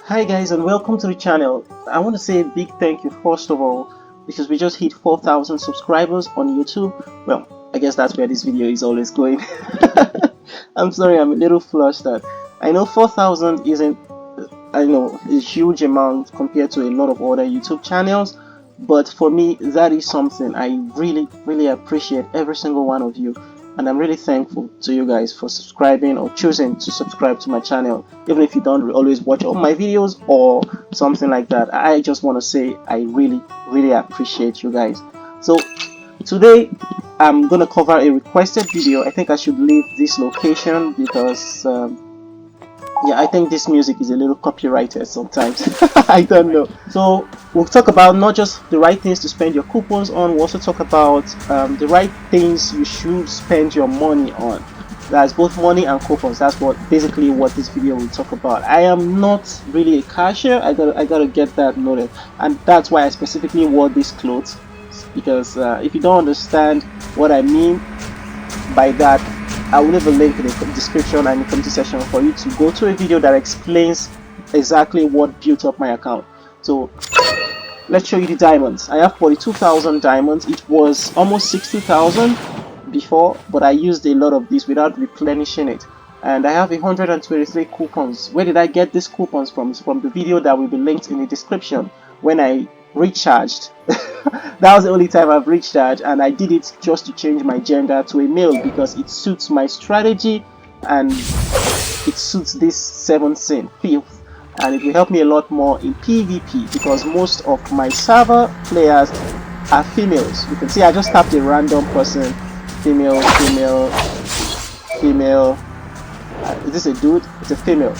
Hi guys, and welcome to the channel. I want to say a big thank you first of all because we just hit 4,000 subscribers on YouTube. Well, I guess that's where this video is always going. I'm sorry, I'm a little flustered. I know 4,000 isn't, I know, a huge amount compared to a lot of other YouTube channels, but for me that is something. I really appreciate every single one of you, and I'm really thankful to you guys for subscribing or choosing to subscribe to my channel, even if you don't always watch all my videos or something like that. I just want to say I really appreciate you guys. So today I'm gonna cover a requested video. I think I should leave this location because yeah, I think this music is a little copyrighted sometimes. I don't know. So we'll talk about not just the right things to spend your coupons on, we'll also talk about the right things you should spend your money on. That's both money and coupons. That's basically what this video will talk about. I am not really a cashier. I gotta get that noted, and that's why I specifically wore these clothes, because if you don't understand what I mean by that, I will leave a link in the description and in the comment section for you to go to a video that explains exactly what built up my account. So let's show you the diamonds. I have 42,000 diamonds. It was almost 60,000 before, but I used a lot of this without replenishing it. And I have 123 coupons. Where did I get these coupons from? It's from the video that will be linked in the description when I recharged. That was the only time I've recharged, and I did it just to change my gender to a male because it suits my strategy and it suits this 7th sin filth, and it will help me a lot more in PvP because most of my server players are females. You can see I just tapped a random person, female. Is this a dude? It's a female.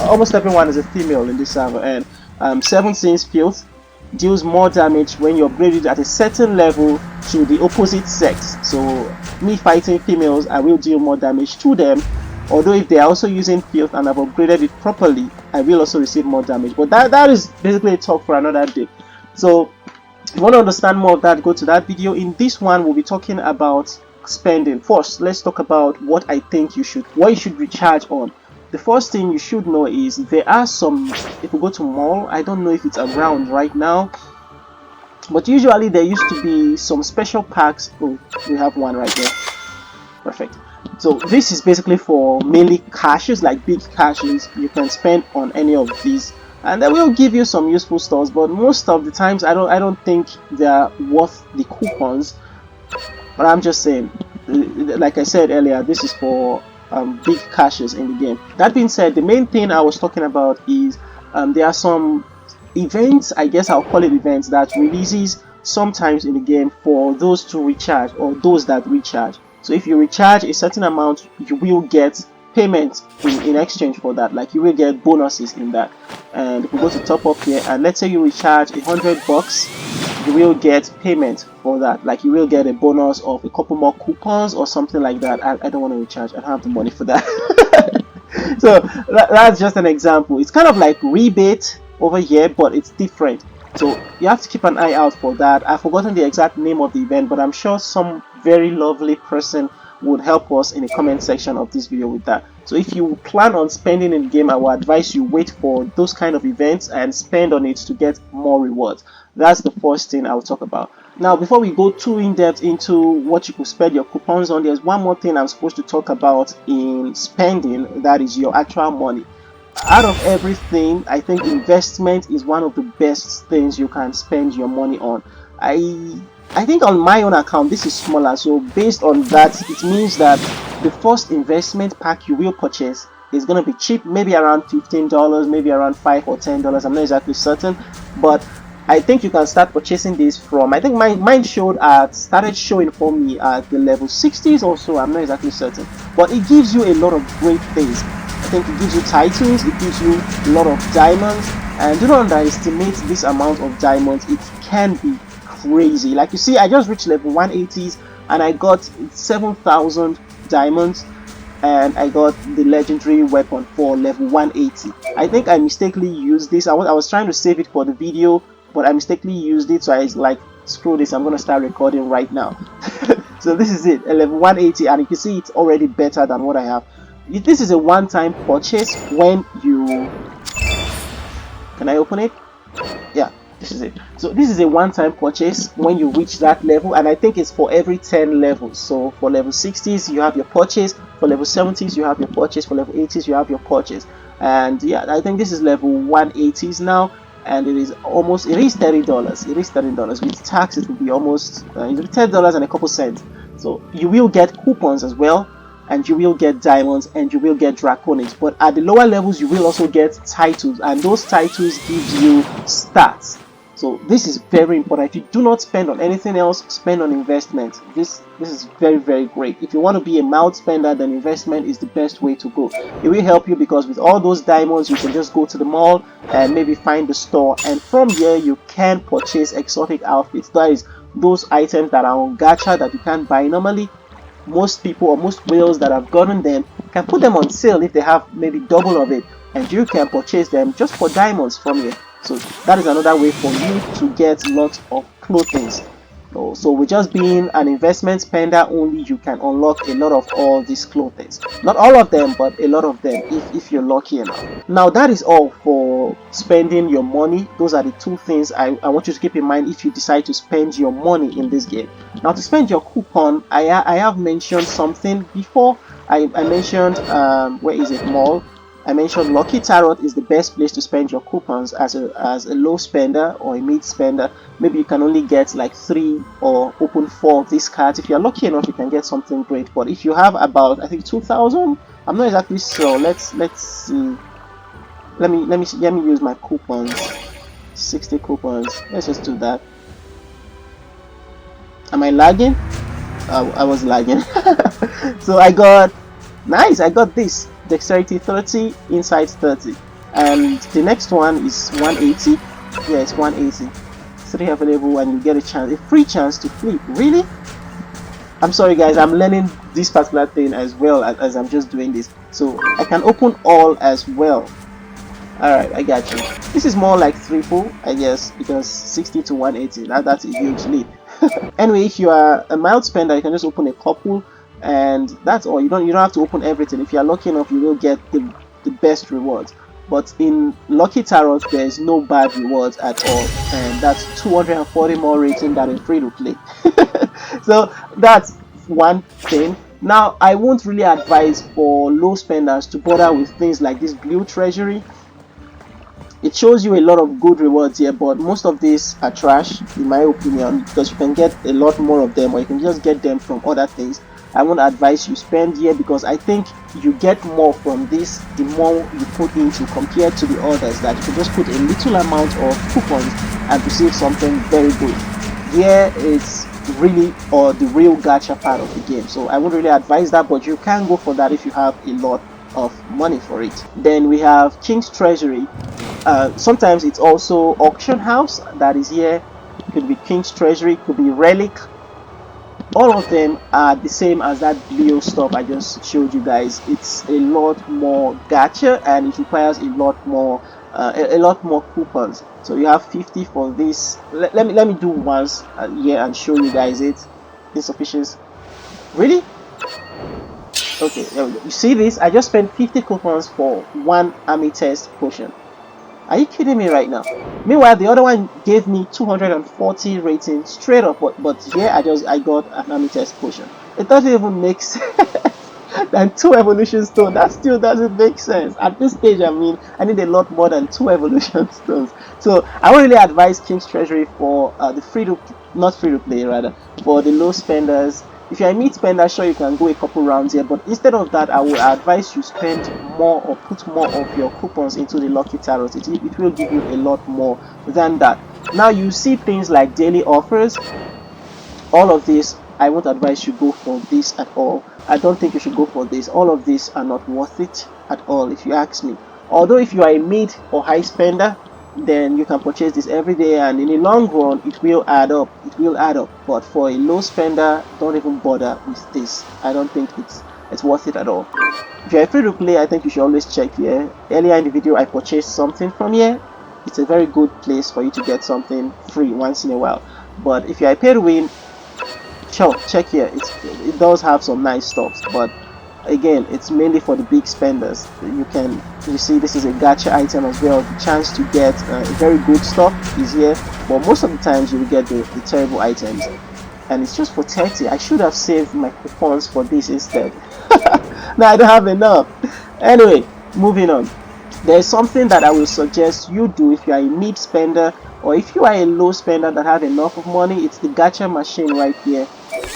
Almost everyone is a female in this server, and 7th sin filth deals more damage when you upgrade it at a certain level to the opposite sex. So me fighting females, I will deal more damage to them, although if they are also using filth and I've upgraded it properly, I will also receive more damage. But that is basically a talk for another day. So if you want to understand more of that, go to that video. In this one we'll be talking about spending. First, let's talk about what I think you should recharge on. The first thing you should know is there are some, if you go to mall, I don't know if it's around right now, but usually there used to be some special packs. Oh, we have one right there. Perfect. So this is basically for mainly caches, like big caches. You can spend on any of these and they will give you some useful stores, but most of the times I don't think they're worth the coupons. But I'm just saying, like I said earlier, this is for big caches in the game. That being said, the main thing I was talking about is there are some events, I guess I'll call it events, that releases sometimes in the game for those to recharge or those that recharge. So if you recharge a certain amount, you will get payment in exchange for that. Like you will get bonuses in that. And if we go to top up here, and let's say you recharge $100, you will get payment for that. Like you will get a bonus of a couple more coupons or something like that. I don't want to recharge. I don't have the money for that. So that's just an example. It's kind of like rebate over here, but it's different. So you have to keep an eye out for that. I've forgotten the exact name of the event, but I'm sure some very lovely person would help us in the comment section of this video with that. So if you plan on spending in the game, I would advise you wait for those kind of events and spend on it to get more rewards. That's the first thing I will talk about. Now, before we go too in depth into what you could spend your coupons on, there's one more thing I'm supposed to talk about in spending, that is your actual money. Out of everything, I think investment is one of the best things you can spend your money on. I think on my own account this is smaller, so based on that, it means that the first investment pack you will purchase is going to be cheap, maybe around $15, maybe around $5 or $10. I'm not exactly certain, but I think you can start purchasing this from, I think mine started showing for me at the level 60s or so. I'm not exactly certain, but it gives you a lot of great things. I think it gives you titles, it gives you a lot of diamonds, and do not underestimate this amount of diamonds. It can be crazy. Like you see, I just reached level 180s and I got 7,000 diamonds, and I got the legendary weapon for level 180. I think I mistakenly used this. I was trying to save it for the video, but I mistakenly used it, so I was like, screw this, I'm gonna start recording right now. So this is it, a level 180, and you can see it's already better than what I have. This is a one-time purchase when you Can I open it? Yeah, this is it. So this is a one-time purchase when you reach that level, and I think it's for every 10 levels. So for level 60s you have your purchase, for level 70s you have your purchase, for level 80s you have your purchase. And yeah, I think this is level 180s now, and it is $30. It is $30 with tax. It will be almost it'll be $10 and a couple cents. So you will get coupons as well, and you will get diamonds, and you will get draconics. But at the lower levels you will also get titles, and those titles give you stats. So this is very important. If you do not spend on anything else, spend on investment. This is very, very great. If you want to be a mild spender, then investment is the best way to go. It will help you because with all those diamonds you can just go to the mall and maybe find the store, and from there you can purchase exotic outfits. That is those items that are on gacha that you can't buy normally. Most people, or most whales that have gotten them, can put them on sale if they have maybe double of it, and you can purchase them just for diamonds from here. So that is another way for you to get lots of clothing. So with just being an investment spender only, you can unlock a lot of all these clothing. Not all of them, but a lot of them if you're lucky enough. Now that is all for spending your money. Those are the two things I want you to keep in mind if you decide to spend your money in this game. Now to spend your coupon, I have mentioned something before. I mentioned where is it, mall. I mentioned Lucky Tarot is the best place to spend your coupons as a low spender or a mid spender. Maybe you can only get like 3 or open 4 of these cards. If you're lucky enough, you can get something great. But if you have about, I think, 2,000, I'm not exactly sure. Let's see. Let me use my coupons. 60 coupons. Let's just do that. Am I lagging? I was lagging. So I got this. Dexterity 30, insight 30, and the next one is 180. Yeah, it's 180. 3 available, and you get a free chance to flip. Really? I'm sorry guys, I'm learning this particular thing as well as I'm just doing this, so I can open all as well. Alright, I got you. This is more like triple, I guess, because 60 to 180, that's a huge leap. Anyway, if you are a mild spender, you can just open a couple, and that's all. You don't have to open everything. If you are lucky enough, you will get the best rewards. But in Lucky Tarot, there is no bad rewards at all, and that's 240 more rating than in free to play. So that's one thing. Now I won't really advise for low spenders to bother with things like this blue treasury. It shows you a lot of good rewards here, but most of these are trash in my opinion, because you can get a lot more of them, or you can just get them from other things. I won't advise you spend here, because I think you get more from this the more you put into compared to the others that you can just put a little amount of coupons and receive something very good. Here it's really the real gacha part of the game, so I won't really advise that, but you can go for that if you have a lot of money for it. Then we have King's Treasury. Sometimes it's also Auction House that is here. It could be King's Treasury, it could be Relic. All of them are the same as that blue stuff I just showed you guys. It's a lot more gacha, and it requires a lot more coupons. So you have 50 for this. Let me do once here and show you guys it. Insufficient. Really? Okay, there we go. You see this? I just spent 50 coupons for one amethyst potion. Are you kidding me right now? Meanwhile, the other one gave me 240 rating straight up, but here I got an amethyst potion. It doesn't even make sense. And 2 evolution stones, that still doesn't make sense. At this stage, I mean, I need a lot more than 2 evolution stones. So I would really advise King's Treasury for the not free to play rather, for the low spenders. If you're a mid spender, sure, you can go a couple rounds here, but instead of that, I would advise you spend more or put more of your coupons into the Lucky Tarot. It will give you a lot more than that. Now you see things like daily offers. All of this, I won't advise you go for this at all. I don't think you should go for this. All of these are not worth it at all, if you ask me. Although if you are a mid or high spender, then you can purchase this every day, and in the long run it will add up. But for a low spender, don't even bother with this. I don't think it's worth it at all. If you're free to play, I think you should always check here. Earlier in the video I purchased something from here. It's a very good place for you to get something free once in a while. But if you're a pay to win, sure, check here. It does have some nice stuff, but Again, it's mainly for the big spenders. You see this is a gacha item as well. The chance to get very good stuff is here, but most of the times you will get the terrible items, and it's just for 30. I should have saved my coupons for this instead. Now I don't have enough. Anyway, moving on. There's something that I will suggest you do if you are a mid spender, or if you are a low spender that have enough of money. It's the gacha machine right here.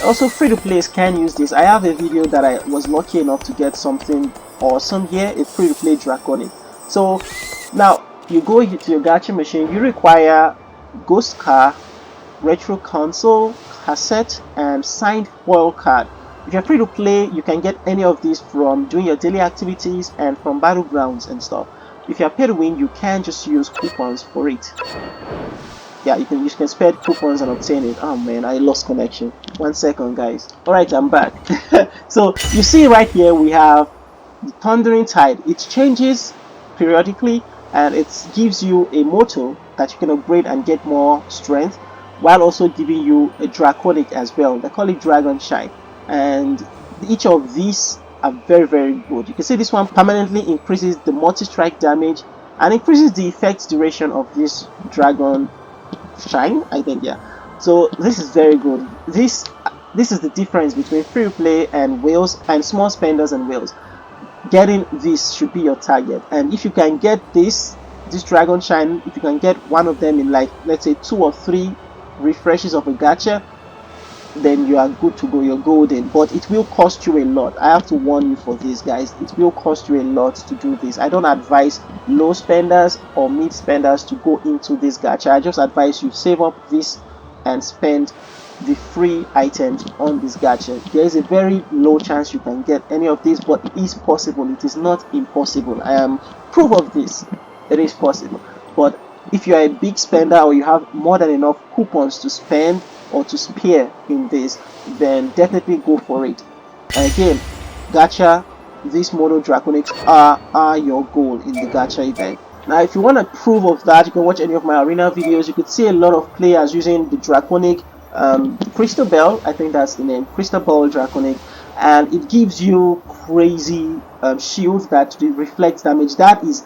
Also, free to players can use this. I have a video that I was lucky enough to get something awesome here, a free to play draconic. So now you go to your gacha machine. You require ghost car, retro console, cassette, and signed foil card. If you're free to play, you can get any of these from doing your daily activities and from battlegrounds and stuff. If you're pay to win, you can just use coupons for it. Yeah, you can spend coupons and obtain it. Oh man, I lost connection. 1 second, guys. Alright, I'm back. So you see right here we have the Thundering Tide. It changes periodically, and it gives you a motto that you can upgrade and get more strength, while also giving you a draconic as well. They call it Dragon Shine, and each of these are very good. You can see this one permanently increases the multi-strike damage and increases the effect duration of this Dragon Shine, I think. Yeah, so this is very good. This is the difference between free to play and whales, and small spenders and whales. Getting this should be your target, and if you can get this Dragon Shine, if you can get one of them in, like, let's say 2 or 3 refreshes of a gacha, then you are good to go, you're golden. But it will cost you a lot. I have to warn you for this, guys. It will cost you a lot to do this. I don't advise low spenders or mid spenders to go into this gacha. I just advise you save up this and spend the free items on this gacha. There is a very low chance you can get any of these, but it is possible. It is not impossible. I am proof of this. It is possible. But if you are a big spender, or you have more than enough coupons to spend or to spare in this, then definitely go for it. And again, gacha, these mono draconics are your goal in the gacha event. Now, if you want to prove of that, you can watch any of my arena videos. You could see a lot of players using the draconic Crystal Bell, I think that's the name, Crystal Bell draconic, and it gives you crazy shields that reflects damage. That is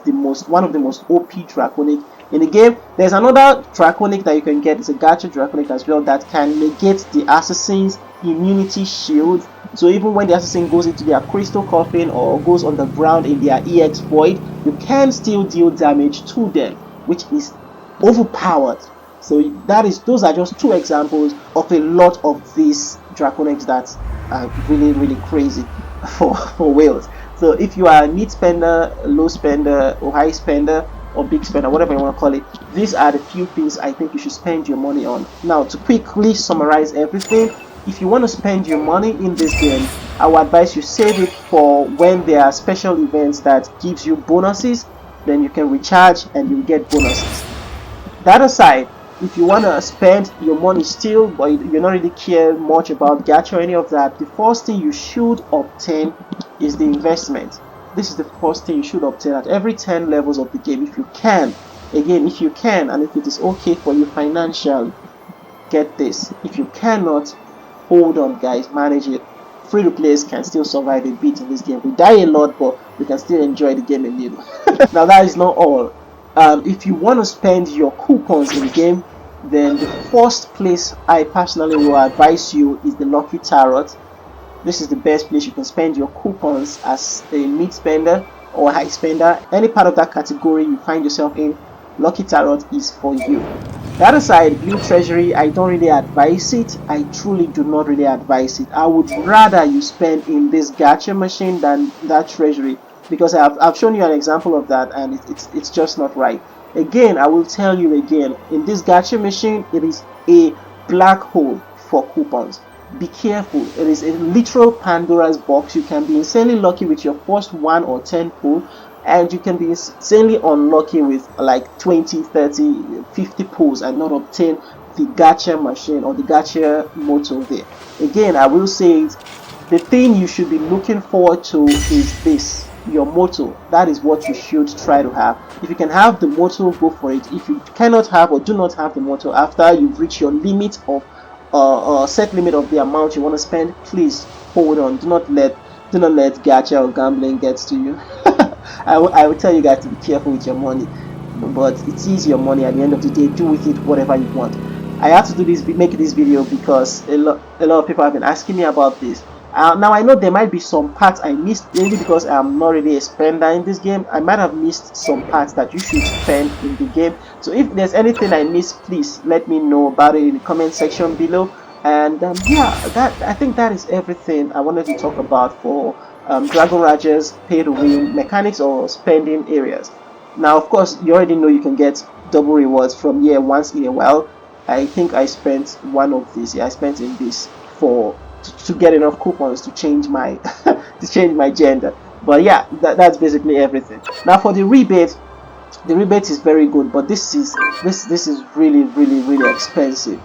one of the most OP draconic in the game. There's another draconic that you can get. It's a gacha draconic as well that can negate the assassin's immunity shield. So even when the assassin goes into their crystal coffin or goes underground in their EX void, you can still deal damage to them, which is overpowered. So those are just 2 examples of a lot of these draconics that are really crazy for whales. So if you are a mid spender, low spender, or high spender, or big spender, whatever you want to call it, these are the few things I think you should spend your money on. Now, to quickly summarize everything, if you want to spend your money in this game, I would advise you save it for when there are special events that gives you bonuses. Then you can recharge and you get bonuses. That aside, if you want to spend your money still, but you don't really care much about gacha or any of that, the first thing you should obtain is the investment. This is the first thing you should obtain at every 10 levels of the game, if you can. Again, if you can, and if it is okay for you financially, get this. If you cannot, hold on, guys, manage it. Free to players can still survive a bit in this game. We die a lot, but we can still enjoy the game a little. Now, that is not all. If you want to spend your coupons in the game, then the first place I personally will advise you is the Lucky Tarot. This is the best place you can spend your coupons as a mid spender or high spender. Any part of that category you find yourself in, Lucky Tarot is for you. That aside, Blue Treasury, I don't really advise it. I truly do not really advise it. I would rather you spend in this gacha machine than that treasury, because I've shown you an example of that, and it's just not right. Again, I will tell you again, in this gacha machine, it is a black hole for coupons. Be careful. It is a literal Pandora's box. You can be insanely lucky with your first 1 or 10 pull, and you can be insanely unlucky with like 20, 30, 50 pulls and not obtain the gacha machine or the gacha motto there. Again, I will say it, the thing you should be looking forward to is this, your motto. That is what you should try to have. If you can have the motto, go for it. If you cannot have or do not have the motto after you've reached your limit of set limit of the amount you want to spend, please hold on. Do not let Do not let gacha or gambling get to you. I will tell you guys to be careful with your money, but it is your money. At the end of the day, do with it whatever you want. I had to do this, make this video because a lot of people have been asking me about this. Now I know there might be some parts I missed, maybe because I'm not really a spender in this game. I might have missed some parts that you should spend in the game. So if there's anything I missed, please let me know about it in the comment section below. And yeah, I think that is everything I wanted to talk about for Dragon Raja's pay to win mechanics or spending areas. Now, of course, you already know you can get double rewards from here once in a while. I think I spent one of these. Yeah, I spent in this for to get enough coupons to change my to change my gender. But yeah, that's basically everything. Now for the rebate is very good, but this is really expensive.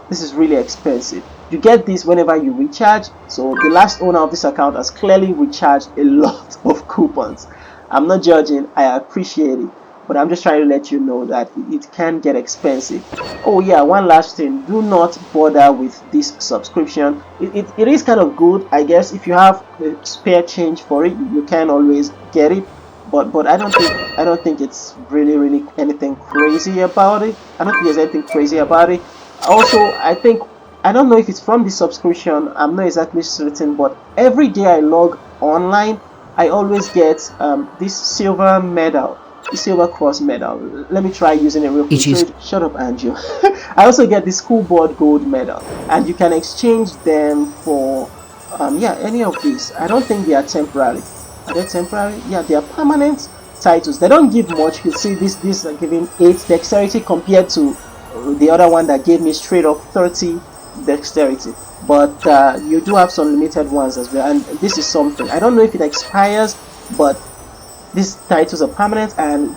This is really expensive. You get this whenever you recharge. So the last owner of this account has clearly recharged a lot of coupons. I'm not judging, I appreciate it, but I'm just trying to let you know that it can get expensive. Oh yeah, one last thing, do not bother with this subscription. It is kind of good, I guess. If you have spare change for it, you can always get it, but I don't think it's really anything crazy about it. I don't think there's anything crazy about it. Also, I don't know if it's from the subscription, I'm not exactly certain, but every day I log online, I always get this silver medal, the silver cross medal. Let me try using it real quick. So shut up, Andrew. I also get the school board gold medal, and you can exchange them for yeah, any of these. I don't think they are temporary. Are they temporary? Yeah, they are permanent titles. They don't give much. You see, this are giving 8 dexterity compared to the other one that gave me straight up 30 dexterity. But you do have some limited ones as well, and this is something. I don't know if it expires, but these titles are permanent, and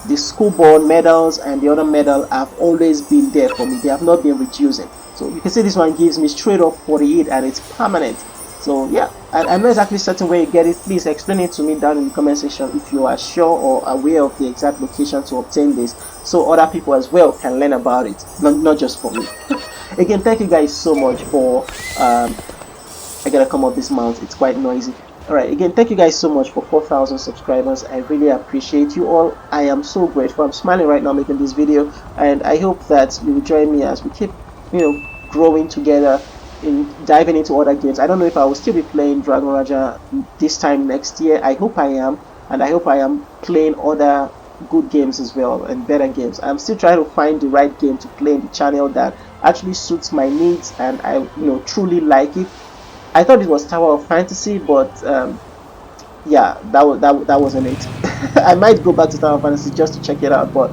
the schoolboard medals and the other medal have always been there for me. They have not been reducing. So you can see this one gives me straight up 48 and it's permanent. So yeah, I'm not exactly certain where you get it. Please explain it to me down in the comment section if you are sure or aware of the exact location to obtain this, so other people as well can learn about it, not just for me. Again, thank you guys so much for I gotta come up this mount, it's quite noisy. Alright, again, thank you guys so much for 4,000 subscribers. I really appreciate you all. I am so grateful. I'm smiling right now making this video, and I hope that you will join me as we keep, growing together in diving into other games. I don't know if I will still be playing Dragon Raja this time next year. I hope I am, and I hope I am playing other good games as well and better games. I'm still trying to find the right game to play in the channel that actually suits my needs and I truly like it. I thought it was Tower of Fantasy, but yeah, that wasn't it. I might go back to Tower of Fantasy just to check it out, but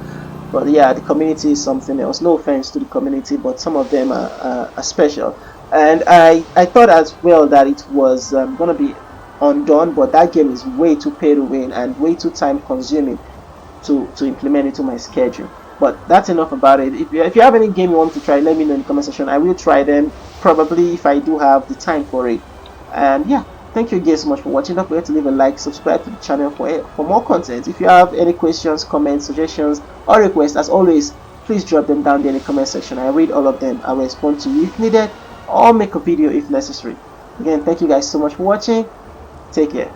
yeah, the community is something else. No offense to the community, but some of them are special. And I thought as well that it was gonna be undone, but that game is way too pay to win and way too time consuming to implement into my schedule. But that's enough about it. If you have any game you want to try, let me know in the comment section. I will try them, probably if I do have the time for it. And yeah, thank you again so much for watching. Don't forget to leave a like, subscribe to the channel for more content. If you have any questions, comments, suggestions, or requests, as always, please drop them down there in the comment section. I read all of them. I'll respond to you if needed, or make a video if necessary. Again, thank you guys so much for watching. Take care.